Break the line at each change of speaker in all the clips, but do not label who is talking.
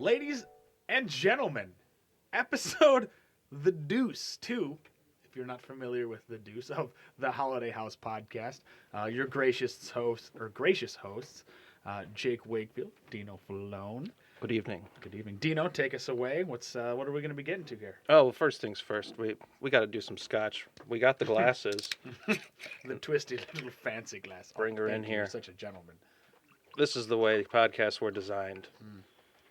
Ladies and gentlemen, episode The Deuce 2. If you're not familiar with The Deuce of the Holiday House podcast, your gracious hosts, Jake Wakefield, Dino Falone.
Good evening.
Good evening. Dino, take us away. What are we going to be getting to here?
Oh, well, first things first. We got to do some scotch. We got the glasses.
The twisty little fancy glass.
Bring her in
you.
here.
You're such a gentleman.
This is the way podcasts were designed.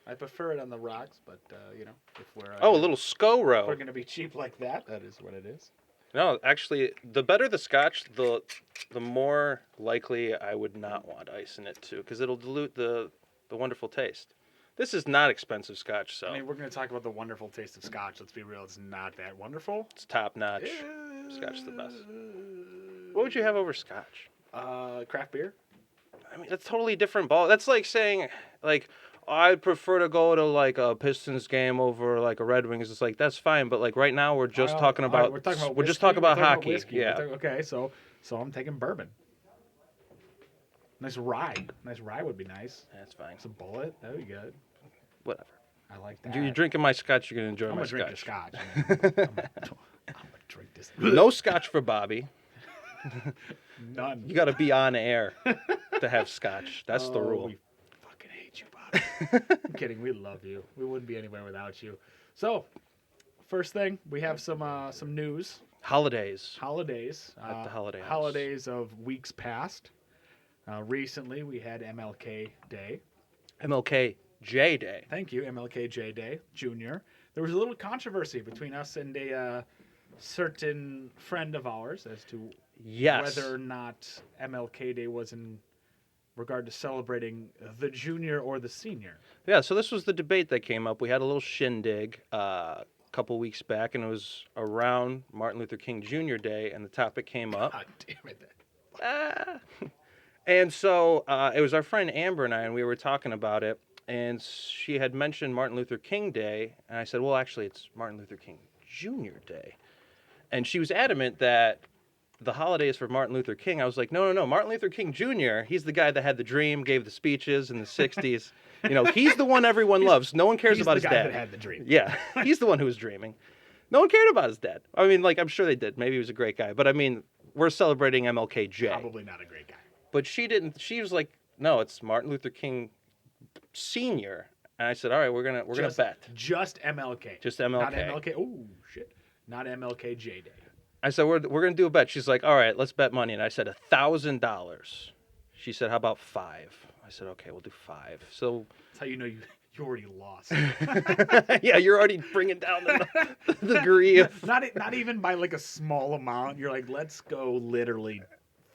I prefer it on the rocks, but, if we're...
Oh, a little Scoro.
If we're going to be cheap like that, that is what it is.
No, actually, the better the scotch, the more likely I would not want ice in it, too, because it'll dilute the wonderful taste. This is not expensive scotch, so...
I mean, we're going to talk about the wonderful taste of scotch. Let's be real, it's not that wonderful.
It's top-notch. Scotch is the best. What would you have over scotch?
Craft beer.
I mean, that's totally different ball. That's like saying, I'd prefer to go to, a Pistons game over, a Red Wings. It's like, that's fine, but, right now we're just talking about...
We're
just talking about hockey. Yeah.
Okay, so I'm taking bourbon. Nice rye. Nice rye would be nice.
That's fine.
Some bullet. That would be good.
Whatever.
I like that.
You're drinking my scotch, you're going to enjoy my
drink the
scotch.
I'm gonna drink this.
No scotch for Bobby.
None.
You got to be on air to have scotch. That's the rule.
We fucking hate you, Bobby. I'm kidding. We love you. We wouldn't be anywhere without you. So, first thing, we have some news.
Holidays.
At
the Holiday House.
Holidays of weeks past. Recently, we had MLK Day.
MLK J Day.
Thank you, MLK J Day Jr. There was a little controversy between us and a certain friend of ours as to whether or not MLK Day was in regard to celebrating the junior or the senior.
Yeah, so this was the debate that came up. We had a little shindig a couple weeks back, and it was around Martin Luther King Jr. Day, and the topic came up.
God damn it.
And so it was our friend Amber and I, and we were talking about it, and she had mentioned Martin Luther King Day, and I said, well, actually, it's Martin Luther King Jr. Day. And she was adamant that the holiday is for Martin Luther King. I was like, no, Martin Luther King Jr., he's the guy that had the dream, gave the speeches in the 60s. He's the one everyone loves. No one cares about his dad.
He's the guy that had the dream.
Yeah, he's the one who was dreaming. No one cared about his dad. I mean, I'm sure they did. Maybe he was a great guy. But, I mean, we're celebrating MLKJ.
Probably not a great guy.
But she didn't. She was like, no, it's Martin Luther King Sr. And I said, all right, we're gonna bet.
Just MLK.
Just MLK.
Not MLK. Oh, shit. Not MLK J Day.
I said, we're going to do a bet. She's like, all right, let's bet money. And I said, $1,000. She said, how about $5? I said, okay, we'll do $5. So
that's how you know you already lost.
Yeah, you're already bringing down the degree of...
Not even by a small amount. You're like, let's go literally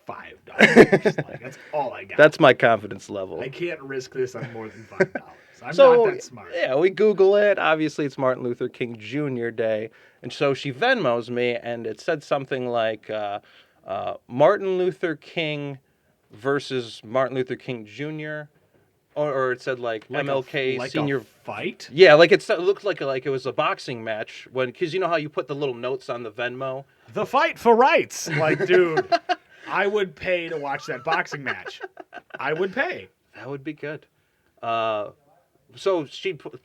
$5. That's all I got.
That's my confidence level.
I can't risk this on more than $5. I'm
not
that smart.
Yeah, we Google it. Obviously, it's Martin Luther King Jr. Day. And so she Venmos me, and it said something like Martin Luther King versus Martin Luther King Jr. Or it said MLK Senior.
A fight?
Yeah, it looked like it was a boxing match. Because you know how you put the little notes on the Venmo?
The fight for rights. Dude, I would pay to watch that boxing match. I would pay.
That would be good. So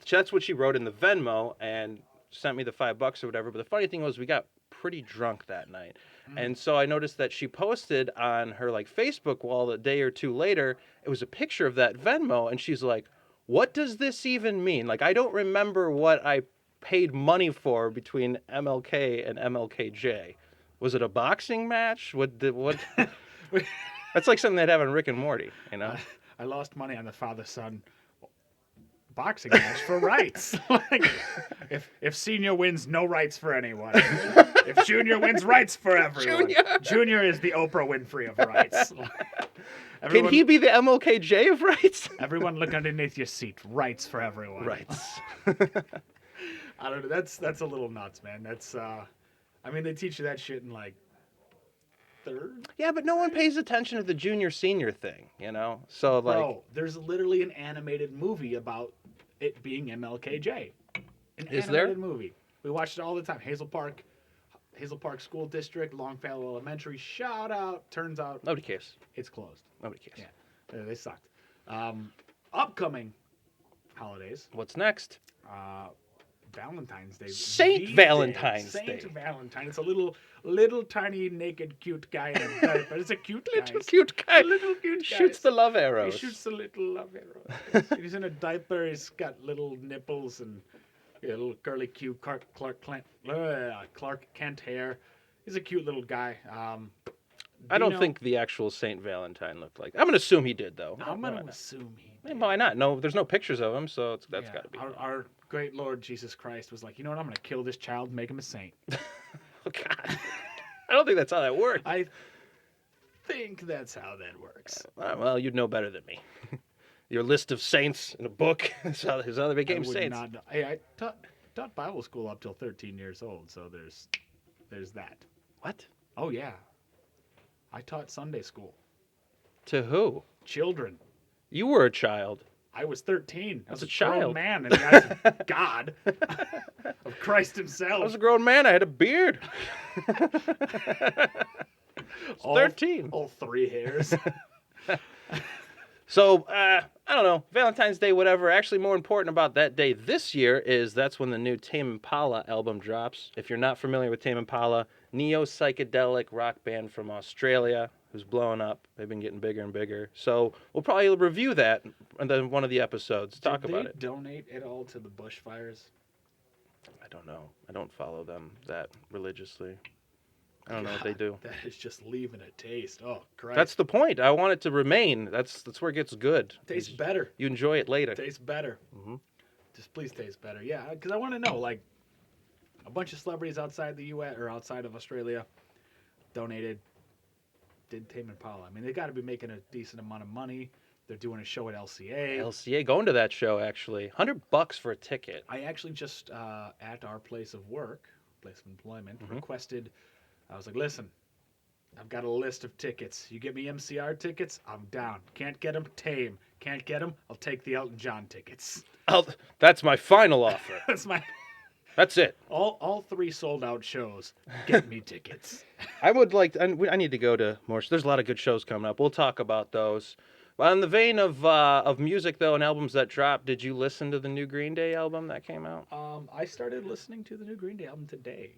that's what she wrote in the Venmo and sent me the $5 or whatever. But the funny thing was we got pretty drunk that night. And so I noticed that she posted on her Facebook wall a day or two later, it was a picture of that Venmo. And she's like, what does this even mean? I don't remember what I paid money for between MLK and MLKJ. Was it a boxing match? What? That's like something they'd have on Rick and Morty,
I lost money on the father-son boxing match for rights. If senior wins, no rights for anyone. If junior wins, rights for everyone. Junior is the Oprah Winfrey of rights.
Can he be the MLKJ of rights?
Everyone look underneath your seat. Rights for everyone.
Rights.
I don't know. That's a little nuts, man. That's they teach you that shit in third.
Yeah, but no one pays attention to the junior senior thing, So
Bro, there's literally an animated movie about it being MLKJ.
Is there?
Animated movie. We watched it all the time. Hazel Park School District, Longfellow Elementary. Shout out. Turns out
nobody cares.
It's closed.
Nobody cares.
Yeah, they sucked. Upcoming holidays.
What's next?
Valentine's Day.
Saint Valentine's Day.
Saint Valentine. It's a little tiny naked cute guy in a diaper. It's a cute guy.
Little cute guy.
Little cute guy.
Shoots the love arrows.
He shoots the little love arrows. He's in a diaper. He's got little nipples and little curly cute Clark Kent hair. He's a cute little guy.
I don't think the actual Saint Valentine looked like that. I'm going to assume he did, though.
I'm going to assume he did.
Why not? No, there's no pictures of him, so that's got to be.
Our great Lord Jesus Christ was like, you know what? I'm going to kill this child and make him a saint.
Oh, God. I don't think that's how that works.
I think that's how that works.
Well, you'd know better than me. Your list of saints in a book is how they became saints.
I taught Bible school up till 13 years old, so there's that.
What?
Oh, yeah. I taught Sunday school.
To who?
Children.
You were a child.
I was 13. I was
a
grown
child.
Man in the eyes of God, of Christ himself.
I was a grown man. I had a beard. 13.
All 3 hairs.
So, I don't know, Valentine's Day, whatever. Actually, more important about that day this year is that's when the new Tame Impala album drops. If you're not familiar with Tame Impala, neo-psychedelic rock band from Australia who's blowing up. They've been getting bigger and bigger. So we'll probably review that in one of the episodes, talk about it.
Did they donate it all to the bushfires?
I don't know. I don't follow them that religiously. I don't know what they do.
That is just leaving a taste. Oh, Christ.
That's the point. I want it to remain. That's where it gets good.
Tastes better.
You enjoy it later.
Tastes better.
Mm-hmm.
Just please taste better. Yeah, because I want to know, like, a bunch of celebrities outside the U.S. or outside of Australia donated, did Tame Impala. I mean, they got to be making a decent amount of money. They're doing a show at LCA.
LCA, going to that show, actually. $100 for a ticket.
I actually just, at our place of work, place of employment, requested... I was like, listen, I've got a list of tickets. You get me MCR tickets, I'm down. Can't get them, Tame. Can't get them, I'll take the Elton John tickets.
That's my final offer. That's it.
All 3 sold out shows. Get me tickets.
I would like. I need to go to more. There's a lot of good shows coming up. We'll talk about those. But in the vein of music though and albums that dropped, did you listen to the new Green Day album that came out?
I started listening to the new Green Day album today.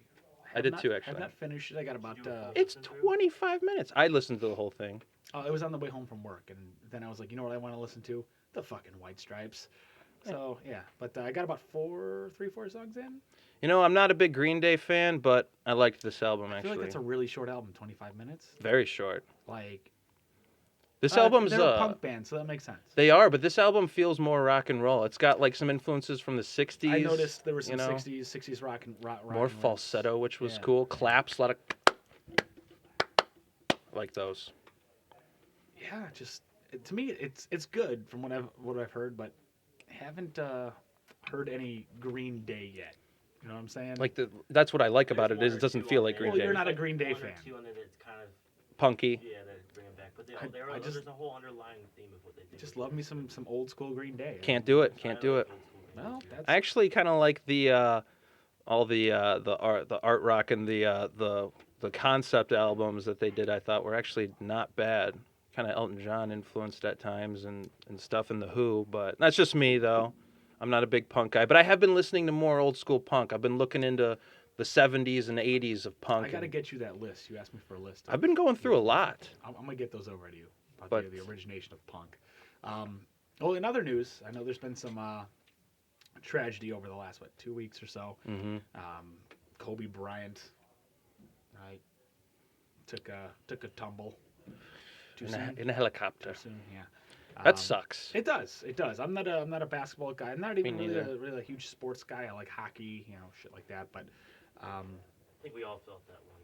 I did too, actually.
I have not finished it. I got about...
It's 25 minutes. I listened to the whole thing.
It was on the way home from work, and then I was like, you know what I want to listen to? The fucking White Stripes. So, yeah. But I got about 4 songs in.
You know, I'm not a big Green Day fan, but I liked this album, actually.
I feel like that's a really short album, 25 minutes.
Very short.
Like...
This album's
they're a punk band, so that makes sense.
They are, but this album feels more rock and roll. It's got like some influences from the 60s.
I noticed there were some 60s rock and rock.
More falsetto, which was cool. Claps, a lot of like those.
Yeah, just to me, it's good from what I've heard, but haven't heard any Green Day yet. You know what I'm saying?
Like that's what I like about it is it doesn't feel like Green Day.
You're not a Green Day fan.
It's kind of
punky.
Yeah, they bring it back, but there's a whole underlying theme of what they do.
Just love me some old school Green Day.
Can't do it.
Well,
I actually kind of like the all the art rock and the concept albums that they did. I thought were actually not bad. Kind of Elton John influenced at times and stuff in the Who, but that's just me though. I'm not a big punk guy, but I have been listening to more old school punk. I've been looking into the 70s and 80s of punk.
I got to get you that list. You asked me for a list.
I've been going through a lot.
I'm going to get those over to you about the origination of punk. Well, in other news, I know there's been some tragedy over the last, 2 weeks or so.
Mm-hmm.
Kobe Bryant took a tumble too soon.
In a helicopter.
Too soon, yeah.
That sucks.
It does. I'm not a basketball guy. I'm not even really a huge sports guy. I like hockey, shit like that. But
I think we all felt that one.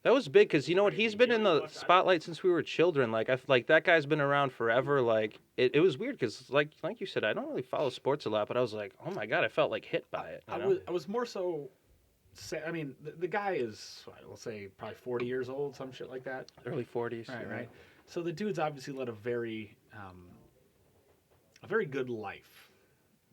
That was big because you know what? He's been in the spotlight since we were children. Like that guy's been around forever. Like it was weird because like you said, I don't really follow sports a lot, but I was like, oh my god, I felt like hit by it.
I was more so. I mean, the guy is, let's say, probably 40 years old, some shit like that.
Early 40s.
Right. So the dude's obviously led a very good life,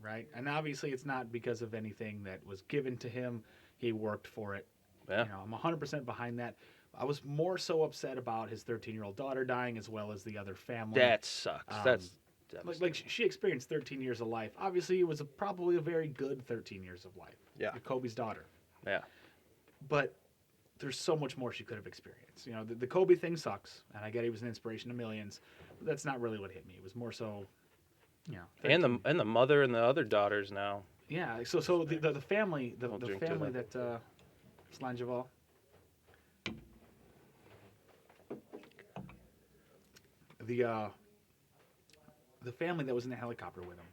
right? And obviously it's not because of anything that was given to him. He worked for it.
Yeah.
I'm 100% behind that. I was more so upset about his 13-year-old daughter dying as well as the other family.
That sucks.
Like she experienced 13 years of life. Obviously, it was probably a very good 13 years of life.
Yeah.
Kobe's daughter.
Yeah.
But there's so much more she could have experienced. You know, the Kobe thing sucks, and I get he was an inspiration to millions, but that's not really what hit me. It was more so, you know.
13. And the mother and the other daughters now.
Yeah. So the family the family that Slangeval. The family that was in the helicopter with him.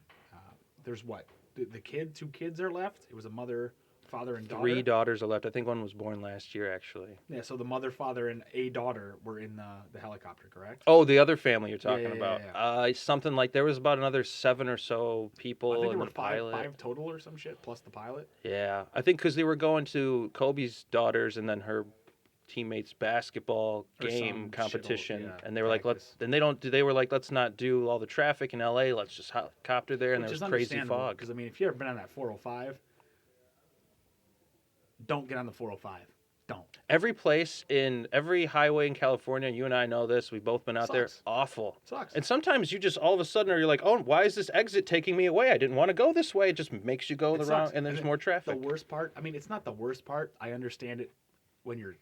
There's what the kid, 2 kids are left. It was a mother, father, and daughter.
3 daughters are left. I think one was born last year, actually.
Yeah, so the mother, father, and a daughter were in the helicopter, correct?
Oh, the other family you're talking about.
Yeah.
Something like there was about another 7 or so people.
I think
in
there were
the pilot.
five total or some shit, plus the pilot.
Yeah, I think because they were going to Kobe's daughters and then her teammates' basketball game competition, and they were
practice.
they were like, let's not do all the traffic in LA. Let's just helicopter there, and there was crazy fog.
Because I mean, if you've ever been on that 405, don't get on the 405. Don't.
Every place in every highway in California, you and I know this. We've both been out there. Awful.
Sucks.
And sometimes you just all of a sudden you're like, oh, why is this exit taking me away? I didn't want to go this way. It just makes you go the wrong, and there's more traffic.
The worst part. I mean, it's not the worst part. I understand it when you're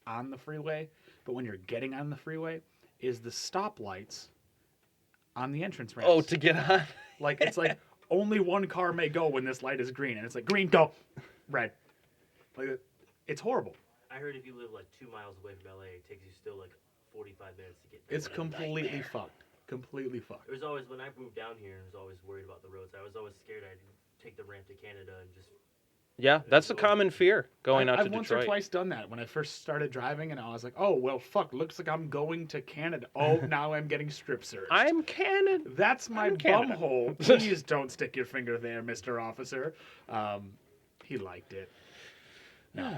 on the freeway, but when you're getting on the freeway, is the stoplights on the entrance ramps.
Oh, to get on.
Like it's like only one car may go when this light is green, and it's like green, go, red. Like it's horrible.
I heard if you live like 2 miles away from LA, it takes you still like 45 minutes to get there.
It's completely fucked. Completely fucked.
It was always when I moved down here, I was always worried about the roads. I was always scared I'd take the ramp to Canada and just.
Yeah, that's a common fear going out to
I've
Detroit.
once or twice done that when I first started driving, and I was like, "Oh well, fuck! Looks like I'm going to Canada. Oh, now I'm getting strip searched.
I'm Canada.
That's my bum hole. Please don't stick your finger there, Mr. Officer." He liked it. No.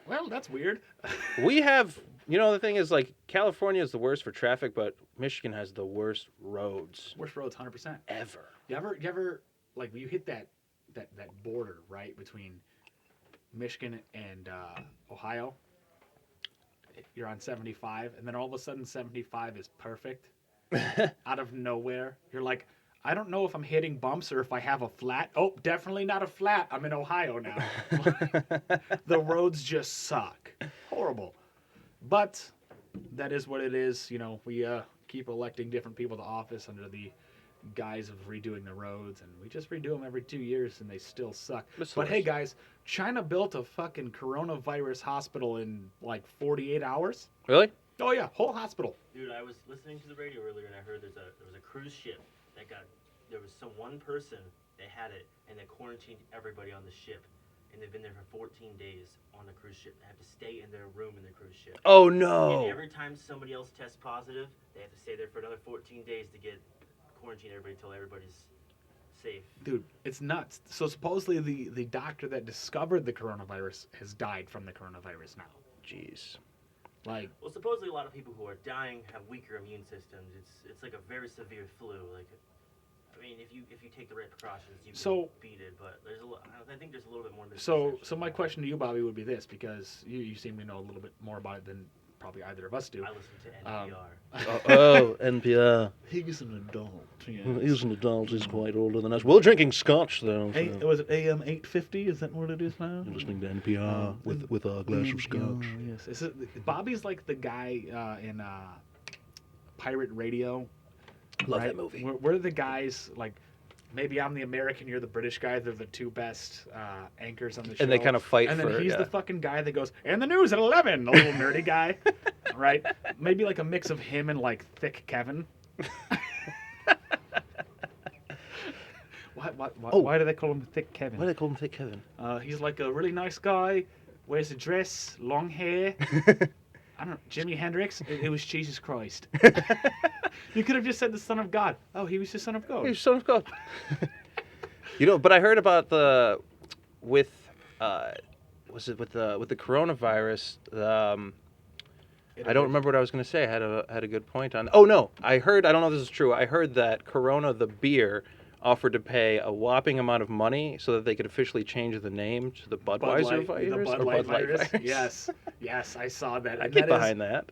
Well, that's weird.
We have, the thing is, like, California is the worst for traffic, but Michigan has the worst roads.
Worst roads, 100%.
Ever.
You ever like you hit that border right between Michigan and Ohio? You're on 75, and then all of a sudden 75 is perfect out of nowhere. You're like, I don't know if I'm hitting bumps or if I have a flat. Oh, definitely not a flat. I'm in Ohio now. The roads just suck. Horrible. But that is what it is. We keep electing different people to office under the guise of redoing the roads, and we just redo them every 2 years, and they still suck. But hey, guys, China built a fucking coronavirus hospital in like 48 hours.
Really?
Oh, yeah, whole hospital.
Dude, I was listening to the radio earlier, and I heard there was a cruise ship there was some one person that had it, and they quarantined everybody on the ship, and they've been there for 14 days on the cruise ship. They have to stay in their room in the cruise ship.
Oh, no.
And every time somebody else tests positive, they have to stay there for another 14 days to quarantine everybody until everybody's safe.
Dude, it's nuts. So supposedly the doctor that discovered the coronavirus has died from the coronavirus now.
Jeez.
Well, supposedly a lot of people who are dying have weaker immune systems. It's like a very severe flu. I mean, if you take the right precautions, you can beat it. But I think there's a little bit more.
So my question to you, Bobby, would be this, because you seem to know a little bit more about it than probably either of us do.
I listen to NPR.
NPR.
He's an adult. Yes.
He's an adult. He's quite older than us. We're drinking scotch, though.
So. Was it AM 850? Is that what it is now?
You're listening to NPR with a glass of scotch.
Yes. Bobby's like the guy in Pirate Radio.
Love that movie.
We're the guys, like, maybe I'm the American, you're the British guy. They're the two best anchors on the show.
And they kind of fight
and then he's the fucking guy that goes, and the news at 11, the little nerdy guy. Right? Maybe like a mix of him and, like, Thick Kevin. Why do they call him Thick Kevin?
Why do they call him Thick Kevin?
He's like a really nice guy, wears a dress, long hair. I don't know, Jimi Hendrix? It was Jesus Christ. You could have just said the Son of God. Oh, he was the Son of God.
He was the Son of God. But I heard about with the coronavirus. I don't remember what I was going to say. I had a good point on. Oh no, I don't know if this is true. I heard that Corona, the beer, offered to pay a whopping amount of money so that they could officially change the name to the Budweiser virus.
The Bud Light virus. Yes, I saw that.
I get behind that.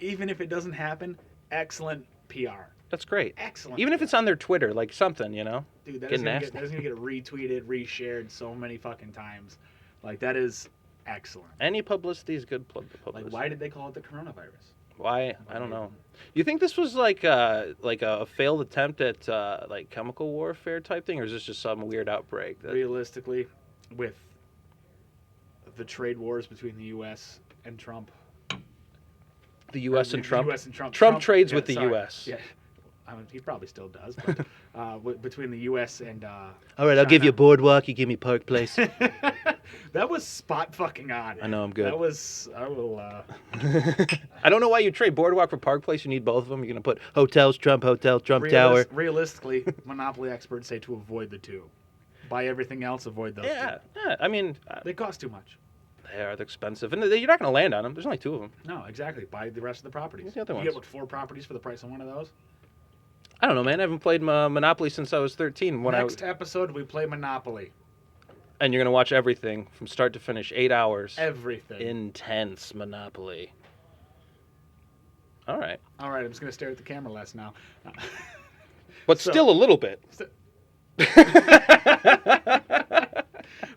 Even if it doesn't happen, excellent PR.
That's great.
Excellent.
Even if it's on their Twitter, like something, you know?
Dude, that
Get
is gonna
nasty.
that is gonna get retweeted, reshared so many fucking times. Like, that is excellent.
Any publicity is good publicity.
Like, why did they call it the coronavirus?
Why? I don't know. You think this was like a failed attempt at like chemical warfare type thing, or is this just some weird outbreak?
Realistically, with the trade wars between the U.S. and Trump.
The U.S. and Trump?
The U.S. and Trump.
Trump trades with the U.S.
Yeah. I mean, he probably still does, but between the U.S. and
all right, I'll give you Boardwalk, you give me Park Place.
That was spot fucking on.
I know, I'm good.
That was, I will...
I don't know why you trade Boardwalk for Park Place. You need both of them. You're going to put hotels, Trump Hotel, Trump Tower.
Realistically, monopoly experts say to avoid the two. Buy everything else, avoid those two.
Yeah, I mean...
they cost too much.
They're expensive. And you're not going to land on them. There's only 2 of them.
No, exactly. Buy the rest of the properties.
What's the other
you
ones?
get, what, 4 properties for the price of one of those?
I don't know, man. I haven't played Monopoly since I was 13.
Next episode, we play Monopoly.
And you're going to watch everything from start to finish. 8 hours.
Everything.
Intense Monopoly. All right.
All right, I'm just going to stare at the camera less now.
But still a little bit.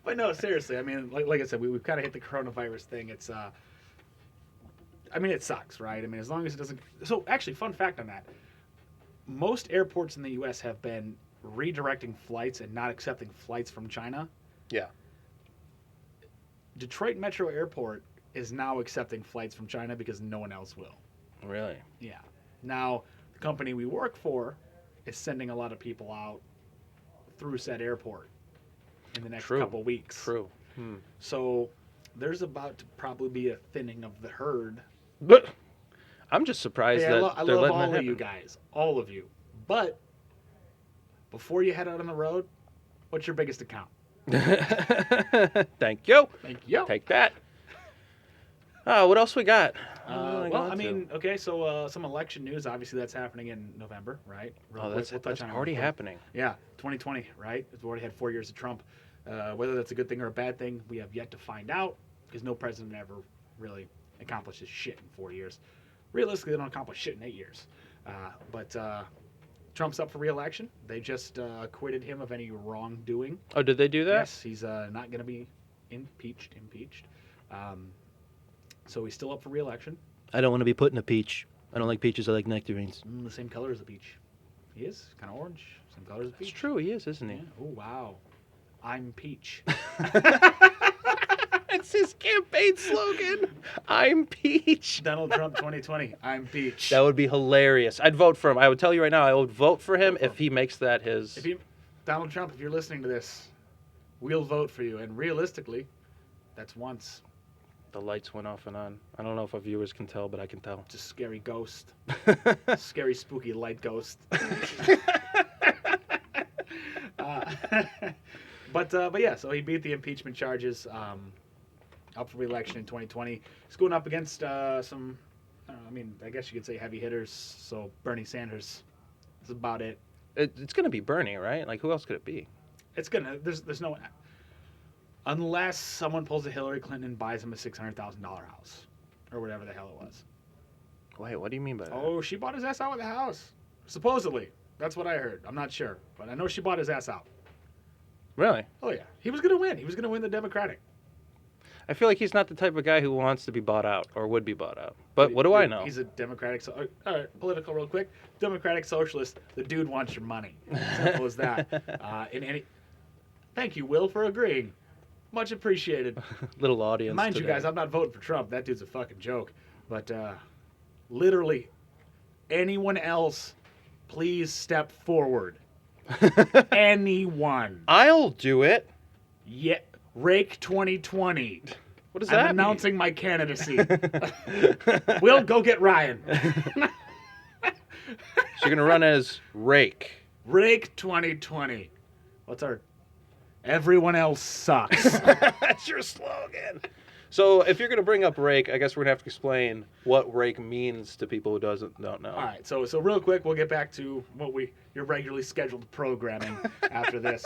But no, seriously. I mean, like I said, we've kind of hit the coronavirus thing. It's, I mean, it sucks, right? I mean, as long as it doesn't... So, actually, fun fact on that. Most airports in the U.S. have been redirecting flights and not accepting flights from China.
Yeah.
Detroit Metro Airport is now accepting flights from China because no one else will.
Really?
Yeah. Now, the company we work for is sending a lot of people out through said airport in the next couple weeks.
True.
So there's about to probably be a thinning of the herd.
But I'm just surprised
Hey,
that
I
they're
love
letting
all
that
of you guys, all of you. But before you head out on the road, what's your biggest account?
happen. Thank you.
Thank you.
Take that. What else we got?
Well, I mean, okay, so some election news. Obviously, that's happening in November, right?
That's already happening.
Yeah, 2020, right? We've already had 4 years of Trump. Whether that's a good thing or a bad thing, we have yet to find out, because no president ever really accomplishes shit in 4 years. Realistically, they don't accomplish shit in 8 years. But Trump's up for re-election. They just acquitted him of any wrongdoing.
Oh, did they do that?
Yes, he's not going to be impeached. So he's still up for re-election.
I don't want to be put in a peach. I don't like peaches. I like nectarines.
The same color as a peach. He is kind of orange. Same color as a peach.
It's true. He is, isn't he?
Yeah. Oh, wow. I'm Peach.
It's his campaign slogan. I'm Peach.
Donald Trump 2020. I'm Peach.
That would be hilarious. I'd vote for him. I would tell you right now, I would vote for him if he makes that his...
Donald Trump, if you're listening to this, we'll vote for you. And realistically, that's once.
The lights went off and on. I don't know if our viewers can tell, but I can tell.
It's a scary ghost. Scary, spooky light ghost. But yeah, so he beat the impeachment charges, up for re-election in 2020. He's going up against some, I guess you could say heavy hitters. So Bernie Sanders is about it.
It's going to be Bernie, right? Like, who else could it be?
It's gonna. There's no. Unless someone pulls a Hillary Clinton and buys him a $600,000 house, or whatever the hell it was.
Wait, what do you mean by that?
Oh, she bought his ass out with a house. Supposedly, that's what I heard. I'm not sure, but I know she bought his ass out.
Really?
Oh yeah, he was gonna win. He was gonna win the Democratic.
I feel like he's not the type of guy who wants to be bought out or would be bought out. But what do I know?
He's a Democratic. All right, political, real quick. Democratic socialist. The dude wants your money. Simple as that. Thank you, Will, for agreeing. Much appreciated.
Little audience.
Mind
today.
you guys, I'm not voting for Trump. That dude's a fucking joke. But literally, anyone else, please step forward. Anyone.
I'll do it.
Yeah, Rake 2020.
What does
I'm
that
announcing my candidacy. Will, go get Ryan.
So you're gonna run as Rake.
Rake 2020. What's our... Everyone else sucks.
That's your slogan. So if you're going to bring up rake, I guess we're going to have to explain what rake means to people who don't know.
All right, so real quick, we'll get back to your regularly scheduled programming after this.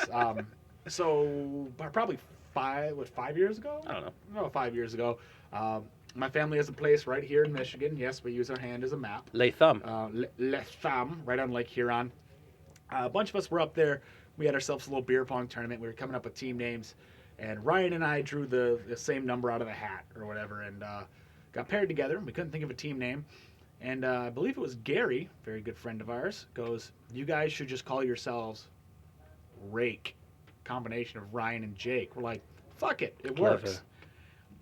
So probably 5 years ago?
I don't know.
No, 5 years ago. My family has a place right here in Michigan. Yes, we use our hand as a map.
Les Thumb.
Les Thumb, right on Lake Huron. A bunch of us were up there. We had ourselves a little beer pong tournament. We were coming up with team names. And Ryan and I drew the same number out of the hat or whatever and got paired together. We couldn't think of a team name. And I believe it was Gary, very good friend of ours, goes, you guys should just call yourselves Rake. Combination of Ryan and Jake. We're like, fuck it. It works.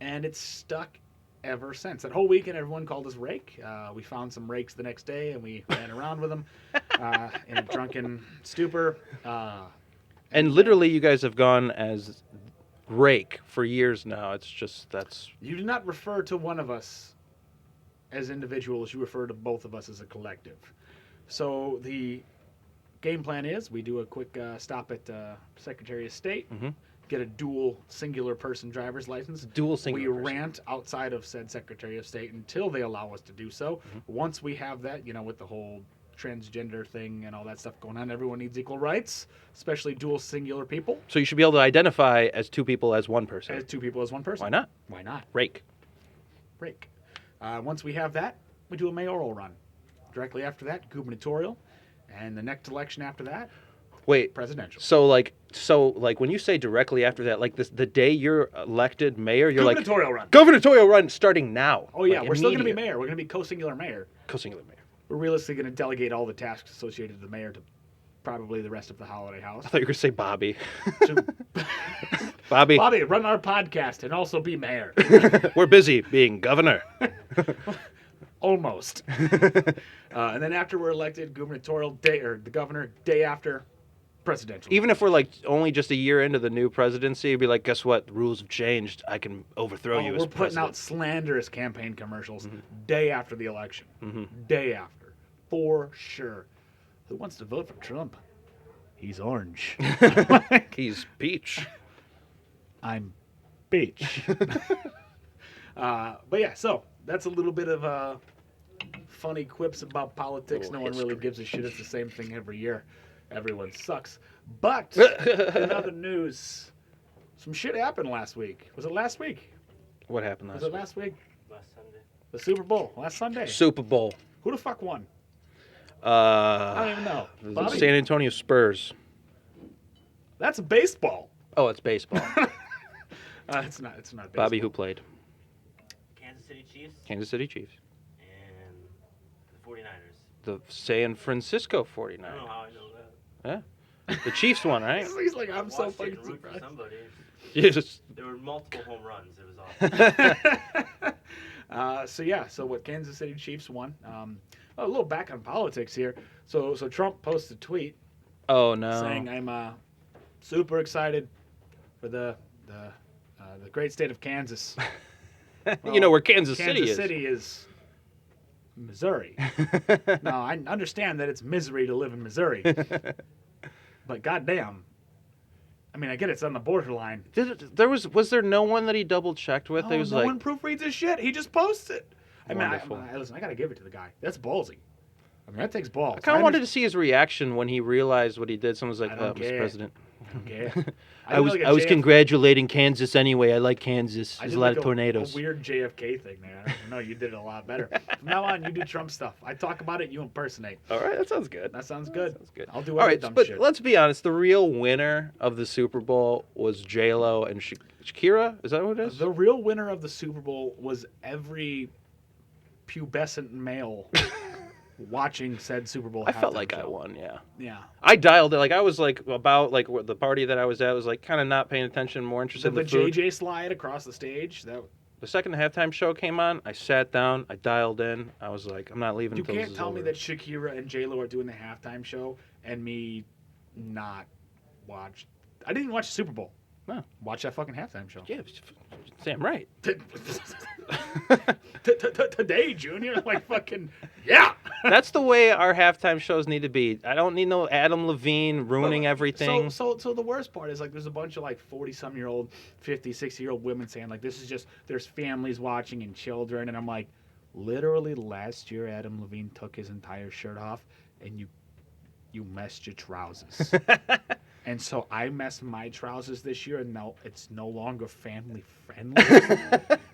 And it's stuck ever since. That whole weekend, everyone called us Rake. We found some rakes the next day, and we ran around with them in a drunken stupor.
And literally, you guys have gone as Rake for years now. It's just, that's...
You do not refer to one of us as individuals. You refer to both of us as a collective. So the game plan is we do a quick stop at Secretary of State, get a dual singular person driver's license.
Dual singular
We
person.
rant outside of said Secretary of State until they allow us to do so. Once we have that, you know, with the whole transgender thing and all that stuff going on, everyone needs equal rights, especially dual singular people.
So you should be able to identify as two people as one person.
As two people as one person.
Why not?
Why not?
Rake.
Break. Once we have that, we do a mayoral run. Directly after that, gubernatorial. And the next election after that,
Wait.
presidential.
So like when you say directly after that, like the day you're elected mayor, you're like
Gubernatorial run.
gubernatorial run starting now.
Oh, yeah.
Like,
We're still going to be
immediate.
mayor. We're going to be co-singular mayor.
Co-singular mayor.
We're realistically going to delegate all the tasks associated with the mayor to probably the rest of the holiday house.
I thought you were going to say Bobby.
To-
Bobby,
Bobby, run our podcast and also be mayor.
we're busy being governor.
Almost. And then after we're elected, gubernatorial day, or the governor, day after, presidential.
Even if we're like only just a year into the new presidency, it'd be like, guess what? The rules have changed. I can overthrow you as
We're putting out
president.
slanderous campaign commercials day after the election. Day after. For sure. Who wants to vote for Trump? He's orange.
He's peach.
I'm beach. But yeah, so that's a little bit of funny quips about politics.
Little
No one really
history.
gives a shit. It's the same thing every year. Everyone sucks. But in other news, some shit happened last week. Was it last week?
What happened
Was
last
it
week?
last week?
Last Sunday.
The Super Bowl last Sunday.
Super Bowl.
Who the fuck won? I don't
Uh,
even know.
the
Bobby?
San Antonio Spurs.
That's baseball.
Oh, it's baseball.
It's not. It's not baseball.
Bobby, who played?
Kansas City Chiefs
Kansas City Chiefs.
and the 49ers.
The San Francisco
I don't
49ers.
know how I know that.
Yeah. The Chiefs won, right?
He's like, I'm so
Watched it
fucking
and root for
surprised.
somebody.
Yes.
There were multiple home runs. It was awesome.
So what Kansas City Chiefs won. A little back on politics here. So Trump posted a tweet
Oh, no.
saying, "I'm super excited for the great state of Kansas."
You know where Kansas City
Kansas
is.
City is Missouri. Now I understand that it's misery to live in Missouri, but goddamn, I mean, I get it's on the borderline.
Was there no one that he double checked with? He was
no
like,
one proofreads his shit. He just posts it. I mean,
Wonderful.
listen, I gotta give it to the guy. That's ballsy. I mean, that takes balls.
I kind of wanted to see his reaction when he realized what he did. Someone was like,
I don't
Mr.
care.
President.
Okay.
I was congratulating Kansas anyway. I like Kansas. There's a lot of tornadoes.
A weird JFK thing there. No, you did it a lot better. From now on, you do Trump stuff. I talk about it, you impersonate.
All right, that sounds good.
That sounds good.
Sounds good.
I'll do
All
other
right,
dumb
but
shit.
let's be honest. The real winner of the Super Bowl was J-Lo and Shakira. Is that what it is?
The real winner of the Super Bowl was every pubescent male watching said Super Bowl.
I felt
halftime
like I
show.
won. Yeah.
Yeah.
I dialed it. Like I was like about like the party that I was at was like kind of not paying attention, more interested
The
in the food.
JJ slide across the stage. That
The second the halftime show came on, I sat down, I dialed in. I was like, I'm not leaving
you
until
can't
this is
tell me
over.
that Shakira and J Lo are doing the halftime show and me not watch. I didn't even watch the Super Bowl.
No.
Watch that fucking halftime show.
Yeah, damn right.
Today, Junior, like fucking yeah.
That's the way our halftime shows need to be. I don't need no Adam Levine ruining everything.
So the worst part is like there's a bunch of like 40-some-year-old, 50, 60-year-old women saying like this is just there's families watching and children, and I'm like, literally last year Adam Levine took his entire shirt off and you messed your trousers. And so I messed my trousers this year, and now it's no longer family friendly.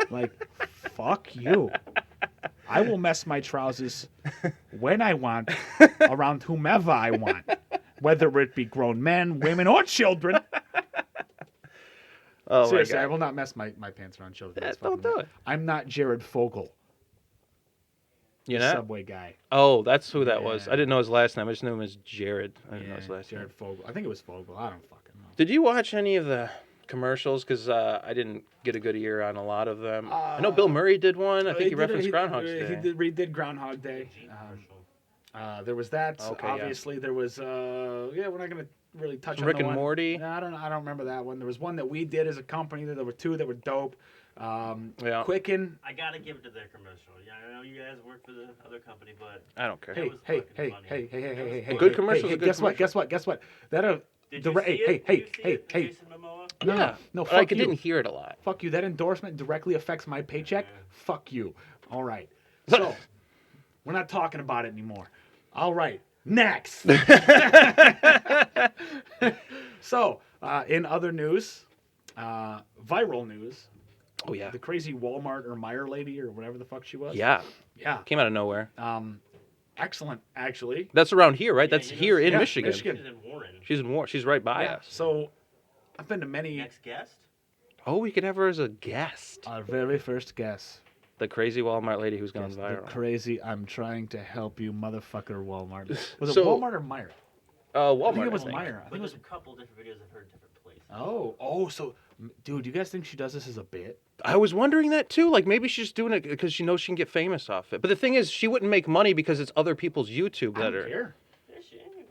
Like, Fuck you. I will mess my trousers when I want, around whomever I want, whether it be grown men, women, or children.
Oh,
Seriously,
my
I
God.
will not mess my pants around children.
Yeah,
It's
don't
fucking
do
weird.
it.
I'm not Jared Fogle,
You
the
know?
Subway guy.
Oh, that's who that was. I
Yeah.
didn't know his last name. I just knew him as Jared. I didn't know his
Yeah,
last
Jared
name.
Fogle. I think it was Fogle. I don't fucking know.
Did you watch any of the commercials? Because I didn't get a good ear on a lot of them. I know Bill Murray did one. I think he referenced Groundhog Day.
He redid Groundhog Day. There was that.
Okay, yeah.
Obviously, there was. We're not gonna really touch on
Rick
the
and
one.
Morty.
No, I don't remember that one. There was one that we did as a company. There were two that were dope.
Yeah.
Quicken.
I gotta give it to their commercial. Yeah, I know you guys work for the other company, but
I don't care.
That
Hey,
was
hey,
fucking
hey,
funny.
hey, hey, hey, hey, hey,
Good
hey,
commercial's
hey,
a good
guess what?
commercial.
Guess what? That
did
the
you see it?
hey,
Did you see
hey,
it?
hey.
Jason Momoa?
No,
Yeah.
no,
But I
fuck you.
didn't hear it a lot.
Fuck you. That endorsement directly affects my paycheck.
Yeah.
Fuck you. All right. So, we're not talking about it anymore. All right. Next. So, in other news, viral news,
Oh, yeah.
the crazy Walmart or Meijer lady or whatever the fuck she was.
Yeah.
Yeah.
Came out of nowhere.
Excellent, actually.
That's around here, right?
Yeah,
That's
you know,
here in
yeah,
Michigan.
Michigan.
She's in Warren.
She's in War. She's right by
Yeah.
us.
So, I've been to many.
Next guest?
Oh, we could have her as a guest.
Our very first guest.
The crazy Walmart lady who's gone
Yes, the
viral.
crazy, I'm trying to help you, motherfucker, Walmart. Was it
So-
Walmart or Meijer?
Walmart.
I think it was
think.
Meijer. I
But
think it
there's
was.
a couple different videos I've heard different places.
So, dude, you guys think she does this as a bit?
I was wondering that too. Like maybe she's doing it because she knows she can get famous off it. But the thing is, she wouldn't make money because it's other people's YouTube
I
that
don't
are.
care.
Yeah, she ain't.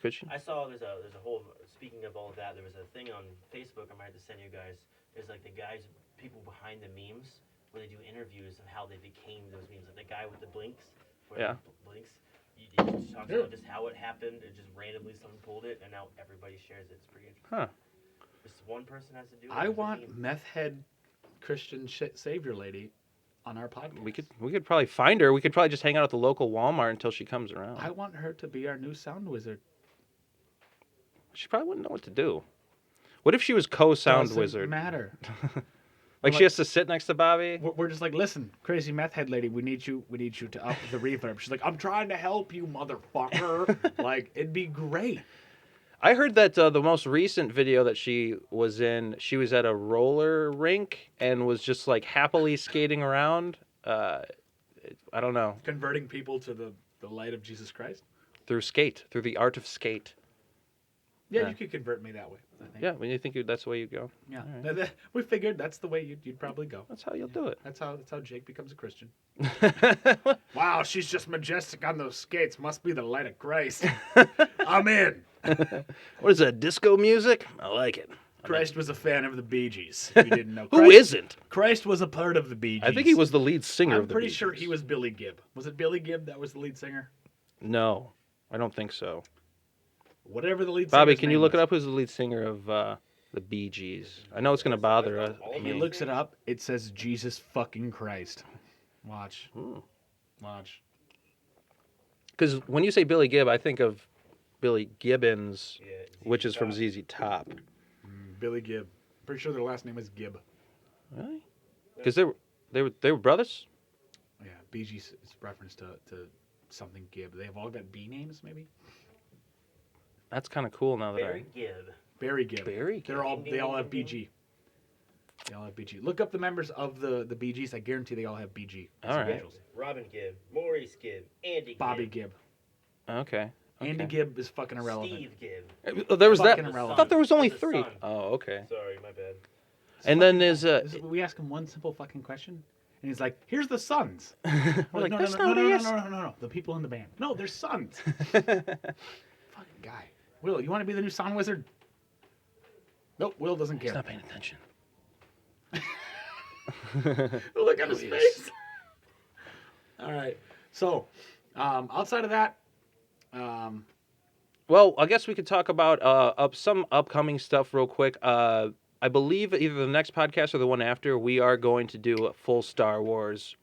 Could she?
I saw there's a whole, speaking of all of that, there was a thing on Facebook I might have to send you guys. There's like the guys, people behind the memes, where they do interviews of how they became those memes. Like the guy with the blinks. Where
Yeah.
Blinks. You just talks about just how it happened. It just randomly someone pulled it, and now everybody shares it. It's pretty interesting.
Huh.
Just one person has to do it.
I
as a
want
team.
meth head Christian savior lady on our podcast.
We could probably find her. We could probably just hang out at the local Walmart until she comes around.
I want her to be our new sound wizard.
She probably wouldn't know what to do. What if she was co-sound
Doesn't
wizard?
matter.
Like she has to sit next to Bobby?
We're just like, listen, crazy meth head lady, we need you to up the reverb. She's like, I'm trying to help you, motherfucker. Like, it'd be great.
I heard that the most recent video that she was in, she was at a roller rink and was just like happily skating around. I don't know.
Converting people to the light of Jesus Christ.
Through the art of skate.
Yeah,
Yeah.
you could convert me that way. I think.
Yeah, when you think that's the way you go.
Yeah.
All
We figured that's the way you'd probably go.
That's how you'll do it.
That's how Jake becomes a Christian. Wow, she's just majestic on those skates. Must be the light of Christ. I'm in.
What is that, disco music? I like it.
Christ was a fan of the Bee Gees. If you didn't know.
Who isn't?
Christ was a part of the Bee Gees.
I think he was the lead singer
I'm
of the
pretty
Bee
sure
Gees.
he was Billy Gibb. Was it Billy Gibb that was the lead singer?
No, I don't think so.
Whatever the lead
Bobby,
singer's
can you
name
look it
was.
up? Who's the lead singer of the Bee Gees? I know it's going to bother
If he
me.
looks it up, it says Jesus fucking Christ. Watch.
Hmm.
Watch.
Because when you say Billy Gibb, I think of Billy Gibbons,
Yeah,
which is from ZZ Top.
Billy Gibb. Pretty sure their last name is Gibb.
Really? Because they were brothers.
Yeah, Bee Gees is reference to something Gibb. They've all got B names, maybe.
That's kind of cool now that
Barry Gibb.
Barry Gibb.
Barry
They all have BG. They all have BG. Look up the members of the Bee Gees. I guarantee they all have BG.
All right.
Individuals.
Robin Gibb. Maurice Gibb. Andy
Bobby
Gibb.
Gibb.
Okay.
Andy Gibb is fucking irrelevant.
Steve Gibb.
There was that.
Fucking
I
irrelevant.
thought there was only
The
3.
son.
Oh, okay.
Sorry, my bad.
And then there's
We ask him one simple fucking question, and he's like, "Here's the sons."
we're
We're
like,
no,
that's
no,
not
no,
what he
no,
is.
no, no, no, no. The people in the band. No, they're sons. Fucking guy. Will, you want to be the new sound wizard? Nope. Will doesn't
He's
care.
not paying attention.
Look at his face. All right. So, outside of that,
Well, I guess we could talk about some upcoming stuff real quick. I believe either the next podcast or the one after, we are going to do a full Star Wars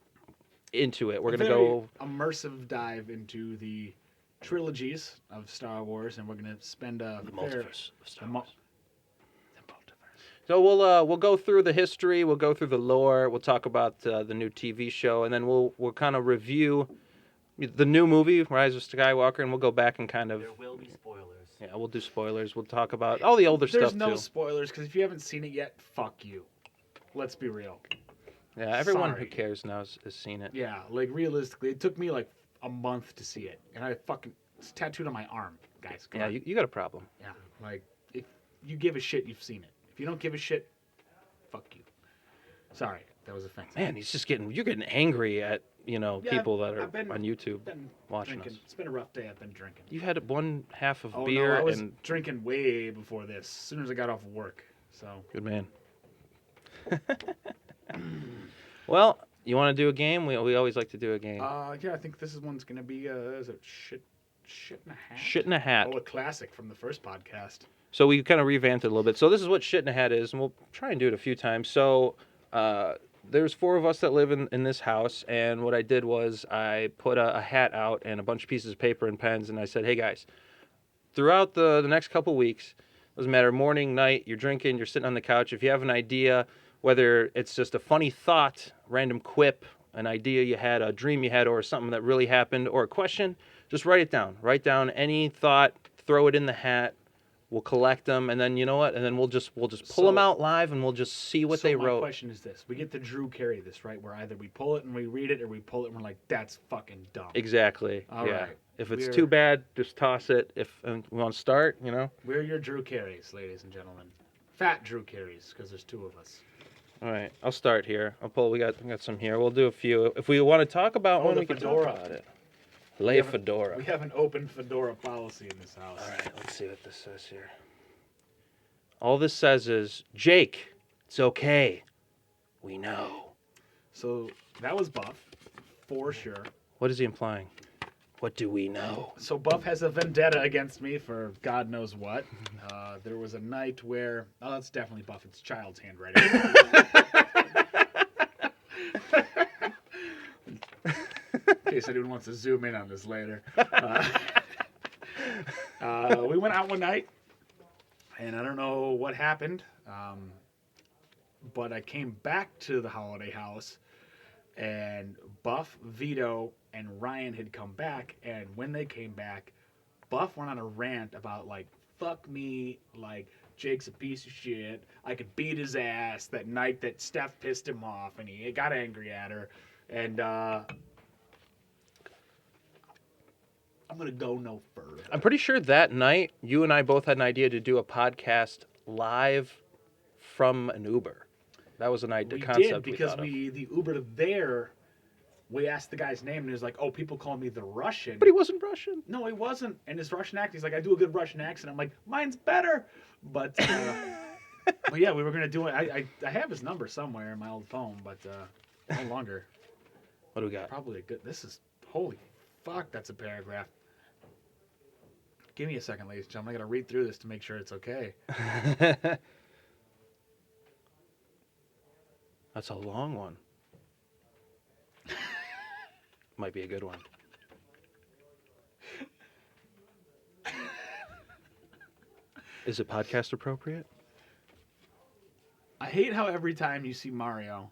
into it. We're going to go...
immersive dive into the trilogies of Star Wars, and we're going to spend a
The multiverse of Star
mo-
Wars. So we'll go through the history, we'll go through the lore, we'll talk about the new TV show, and then we'll kind of review the new movie, Rise of Skywalker, and we'll go back and kind of...
There will be spoilers.
Yeah, we'll do spoilers. We'll talk about all the older stuff,
There's
too.
no spoilers, because if you haven't seen it yet, fuck you. Let's be real.
Yeah, everyone
Sorry.
who cares now has seen it.
Yeah, like, realistically, it took me, like, a month to see it. And it's tattooed on my arm, guys. Come
Yeah,
on.
you got a problem.
Yeah, like, if you give a shit, you've seen it. If you don't give a shit, fuck you. Sorry, that was offensive.
Man, you're getting angry at, people that are
I've been-
on YouTube
Been
watching
drinking.
us.
It's been a rough day. I've been drinking.
You had one half of
Oh,
beer
no, I was
and...
drinking way before this, as soon as I got off work. So,
Good man. Well, you want to do a game? We always like to do a game.
yeah, I think this one's going to be, is it shit in a hat?
Shit in a hat.
Oh, a classic from the first podcast.
So we kind of revamped it a little bit. So this is what Shit in a Hat is, and we'll try and do it a few times. So there's 4 of us that live in this house, and what I did was I put a hat out and a bunch of pieces of paper and pens, and I said, hey, guys, throughout the next couple weeks, doesn't matter, morning, night, you're drinking, you're sitting on the couch, if you have an idea, whether it's just a funny thought, random quip, an idea you had, a dream you had, or something that really happened, or a question, just write it down. Write down any thought, throw it in the hat. We'll collect them, and then you know what? And then we'll just pull them out live, and we'll just see what they wrote.
My question is this: we get to Drew carry this, right? Where either we pull it and we read it, or we pull it and we're like, "That's fucking dumb."
Exactly.
All
yeah.
right.
If it's too bad, just toss it. If we want to start,
We're your Drew carries, ladies and gentlemen. Fat Drew carries, because there's 2 of us.
All right, I'll start here. I'll pull. We got some here. We'll do a few. If we want to talk about one,
the
we can
fedora.
talk about it. Lay fedora.
We have an open fedora policy in this house.
All right, let's see what this says here. All this says is, Jake, it's okay. We know.
So that was Buff, for sure.
What is he implying? What do we know?
So Buff has a vendetta against me for God knows what. There was a night where... Oh, that's definitely Buff. It's child's handwriting. In case anyone wants to zoom in on this later. We went out one night, and I don't know what happened, but I came back to the holiday house, and Buff, Vito, and Ryan had come back, and when they came back, Buff went on a rant about, like, fuck me, like, Jake's a piece of shit, I could beat his ass that night that Steph pissed him off, and he got angry at her, and, I'm going to go no further.
I'm pretty sure that night, you and I both had an idea to do a podcast live from an Uber. That was an idea, concept we
because
thought of.
the Uber there, we asked the guy's name, and he was like, oh, people call me the Russian.
But he wasn't Russian.
No, he wasn't. And his Russian accent, he's like, I do a good Russian accent. I'm like, mine's better. But, but yeah, we were going to do it. I have his number somewhere in my old phone, but no longer.
What do we got?
Probably a good, holy fuck, that's a paragraph. Give me a second, ladies and gentlemen. I got to read through this to make sure it's okay.
That's a long one. Might be a good one. Is it podcast appropriate?
I hate how every time you see Mario,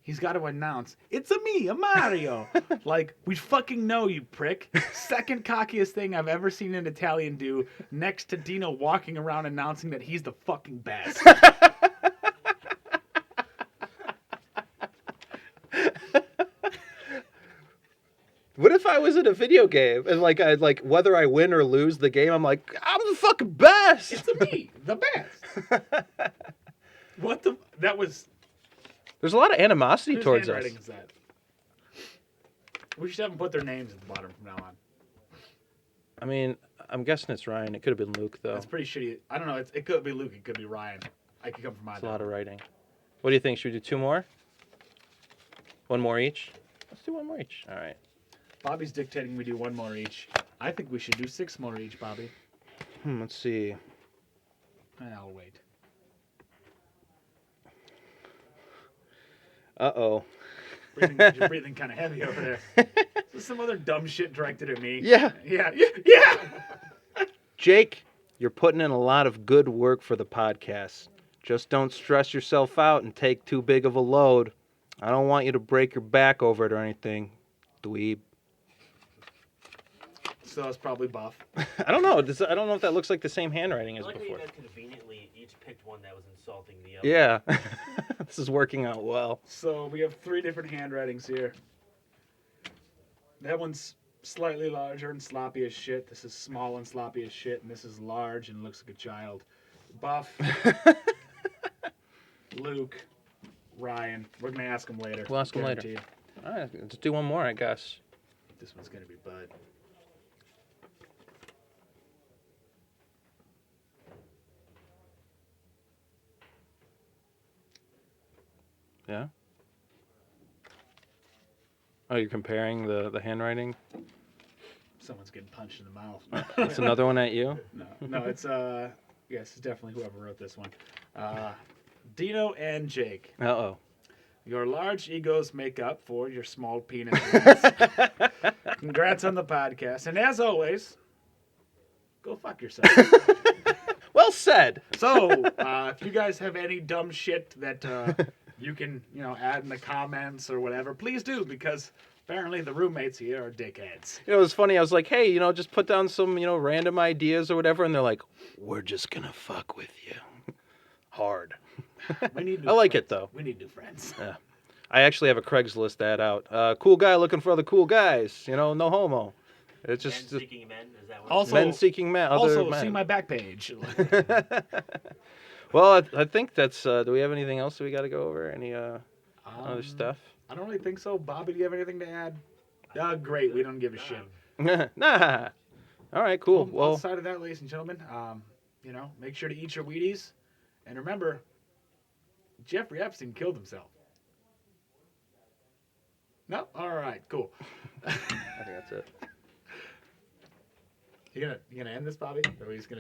he's got to announce, it's a Mario. Like, we fucking know, you prick. Second cockiest thing I've ever seen an Italian do, next to Dino walking around announcing that he's the fucking best.
What if I was in a video game and like whether I win or lose the game, I'm like, I'm the fucking best.
It's me, the best. What the? That was.
There's a lot of animosity
Whose
towards us.
handwriting is that? We should have them put their names at the bottom from now on.
I mean, I'm guessing it's Ryan. It could have been Luke though.
That's pretty shitty. I don't know. It could be Luke. It could be Ryan. I could come from
It's
either.
a lot of writing. What do you think? Should we do 2 more? 1 more each? Let's do 1 more each. All right.
Bobby's dictating we do 1 more each. I think we should do 6 more each, Bobby.
Let's see.
I'll wait.
Uh-oh.
You're breathing kind of heavy over there. Is this some other dumb shit directed at me?
Yeah.
Yeah.
Jake, you're putting in a lot of good work for the podcast. Just don't stress yourself out and take too big of a load. I don't want you to break your back over it or anything, dweeb.
So it's probably Buff.
I don't know. I don't know if that looks like the same handwriting
I
as
like how
before.
you guys conveniently each picked one that was insulting the other.
Yeah. This is working out well.
So we have 3 different handwritings here. That one's slightly larger and sloppy as shit. This is small and sloppy as shit. And this is large and looks like a child. Buff, Luke, Ryan. We're going to ask him later.
We'll ask him later.
Guarantee
All right, let's do one more, I guess.
This one's going to be Bud.
Yeah? Oh, you're comparing the handwriting?
Someone's getting punched in the mouth.
That's another one at you?
No, it's yes, it's definitely whoever wrote this one. Dino and Jake.
Uh-oh.
Your large egos make up for your small penis. Congrats on the podcast, and as always, go fuck yourself.
Well said.
So, if you guys have any dumb shit that you can, add in the comments or whatever, please do, because apparently the roommates here are dickheads.
It was funny. I was like, hey, just put down some, random ideas or whatever. And they're like, we're just going to fuck with you. Hard.
We need
I like
friends.
it, though.
We need new friends.
Yeah. I actually have a Craigslist ad out. Cool guy looking for other cool guys. No homo. It's just
Men seeking men. Is that what?
Also,
men seeking men. Other
Also,
men.
see my back page.
Well, I think that's. Do we have anything else that we got to go over? Any other stuff?
I don't really think so. Bobby, do you have anything to add? Great. We don't give a shit.
Nah. All right, cool. Well,
outside of that, ladies and gentlemen, make sure to eat your Wheaties. And remember, Jeffrey Epstein killed himself. No? All right, cool.
I think that's it.
You gonna end this, Bobby? Or are we just gonna